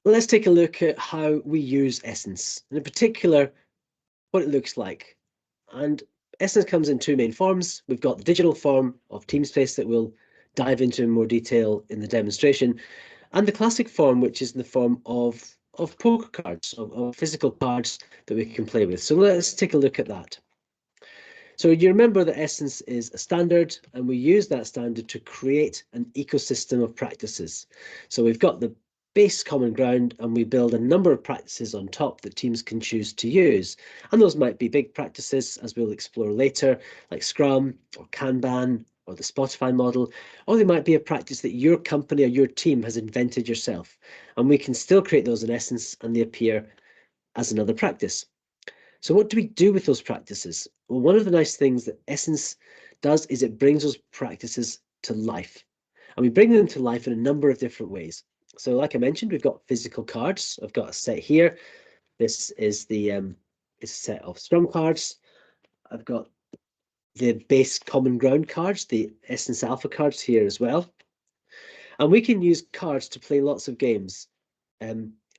Let's take a look at how we use Essence, and in particular, what it looks like. And Essence comes in two main forms. We've got the digital form of Teamspace that we'll dive into in more detail in the demonstration, and the classic form, which is in the form of poker cards, of physical cards that we can play with. So let's take a look at that. So you remember that Essence is a standard, and we use that standard to create an ecosystem of practices. So we've got the base common ground, and we build a number of practices on top that teams can choose to use. And those might be big practices, as we'll explore later, like Scrum or Kanban or the Spotify model, or they might be a practice that your company or your team has invented yourself. And we can still create those in Essence, and they appear as another practice. So what do we do with those practices? Well, one of the nice things that Essence does is it brings those practices to life. And we bring them to life in a number of different ways. So like I mentioned, we've got physical cards. I've got a set here. This is the set of Scrum cards. I've got the base common ground cards, the Essence Alpha cards here as well. And we can use cards to play lots of games.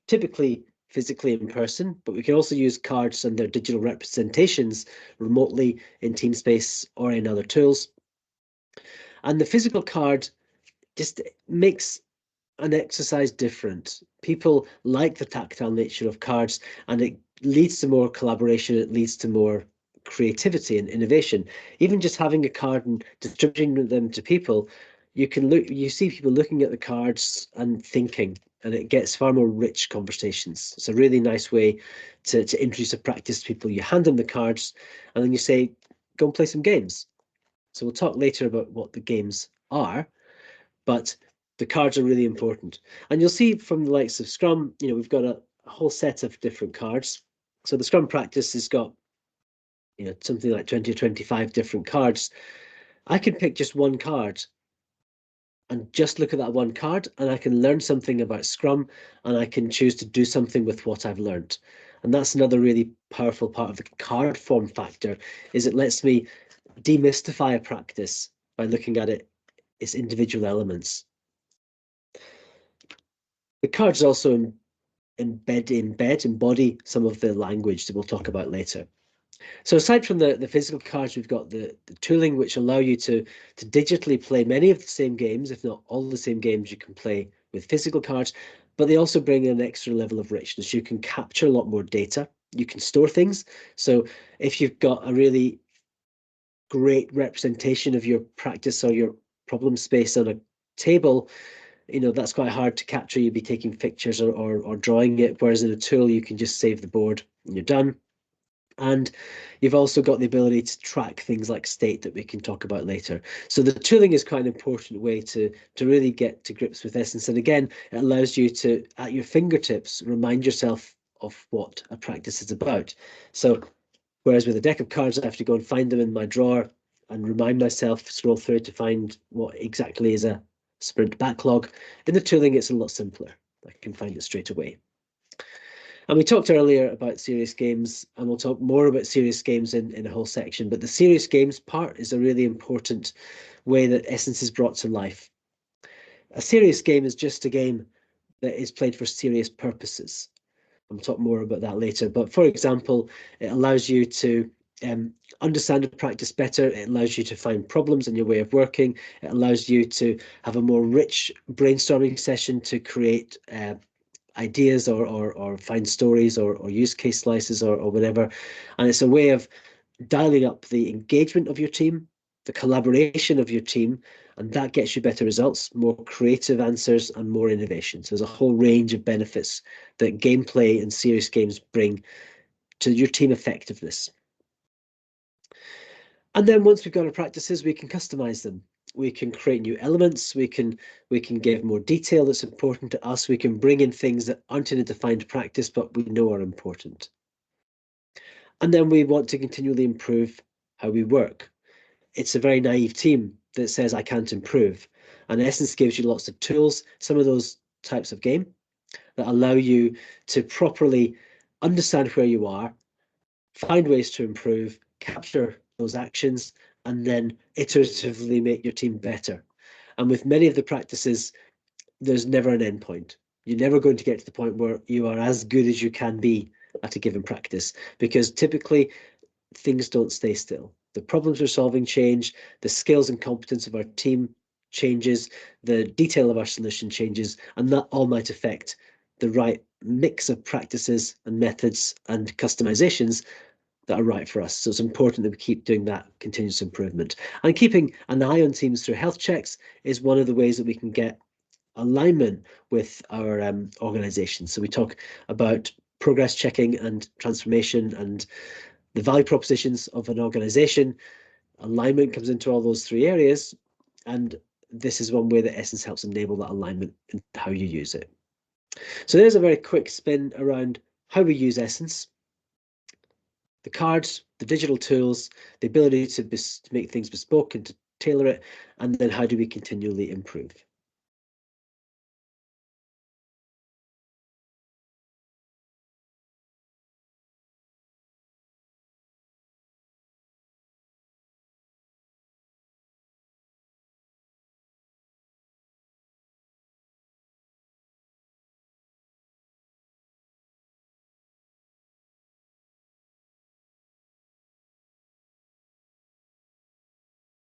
Typically physically in person, but we can also use cards and their digital representations remotely in Teamspace or in other tools. And the physical card just makes an exercise different. People like the tactile nature of cards, and it leads to more collaboration. It leads to more creativity and innovation. Even just having a card and distributing them to people, you see people looking at the cards and thinking, and it gets far more rich conversations. It's a really nice way to introduce a practice to people. You hand them the cards, and then you say, go and play some games. So we'll talk later about what the games are, but the cards are really important. And you'll see from the likes of Scrum, we've got a whole set of different cards. So the Scrum practice has got, something like 20 or 25 different cards. I can pick just one card and just look at that one card, and I can learn something about Scrum, and I can choose to do something with what I've learned. And that's another really powerful part of the card form factor, is it lets me demystify a practice by looking at its individual elements. The cards also embody some of the language that we'll talk about later. So aside from the physical cards, we've got the tooling which allow you to digitally play many of the same games, if not all the same games you can play with physical cards, but they also bring an extra level of richness. You can capture a lot more data. You can store things. So if you've got a really great representation of your practice or your problem space on a table, that's quite hard to capture. You'd be taking pictures or drawing it, whereas in a tool, you can just save the board and you're done. And you've also got the ability to track things like state that we can talk about later. So the tooling is quite an important way to really get to grips with Essence. And again, it allows you to, at your fingertips, remind yourself of what a practice is about. So whereas with a deck of cards, I have to go and find them in my drawer and remind myself, scroll through to find what exactly is a sprint backlog. In the tooling, it's a lot simpler. I can find it straight away. And we talked earlier about serious games, and we'll talk more about serious games in a whole section, but the serious games part is a really important way that Essence is brought to life. A serious game is just a game that is played for serious purposes. I'll talk more about that later. But for example, it allows you to understand the practice better. It allows you to find problems in your way of working. It allows you to have a more rich brainstorming session to create ideas or find stories or use case slices or whatever. And it's a way of dialing up the engagement of your team, the collaboration of your team, and that gets you better results, more creative answers, and more innovation. So there's a whole range of benefits that gameplay and serious games bring to your team effectiveness. And then once we've got our practices, we can customize them. We can create new elements. We can give more detail that's important to us. We can bring in things that aren't in a defined practice, but we know are important. And then we want to continually improve how we work. It's a very naive team that says, I can't improve. And Essence gives you lots of tools, some of those types of game that allow you to properly understand where you are, find ways to improve, capture those actions, and then iteratively make your team better. And with many of the practices, there's never an end point. you're never going to get to the point where you are as good as you can be at a given practice, because typically things don't stay still. The problems we're solving change, the skills and competence of our team changes, the detail of our solution changes, and that all might affect the right mix of practices and methods and customizations that are right for us. So it's important that we keep doing that continuous improvement. And keeping an eye on teams through health checks is one of the ways that we can get alignment with our organization. So we talk about progress checking and transformation and the value propositions of an organization. Alignment comes into all those three areas, and this is one way that Essence helps enable that alignment in how you use it. So there's a very quick spin around how we use Essence. The cards, the digital tools, the ability to make things bespoke and to tailor it, and then how do we continually improve.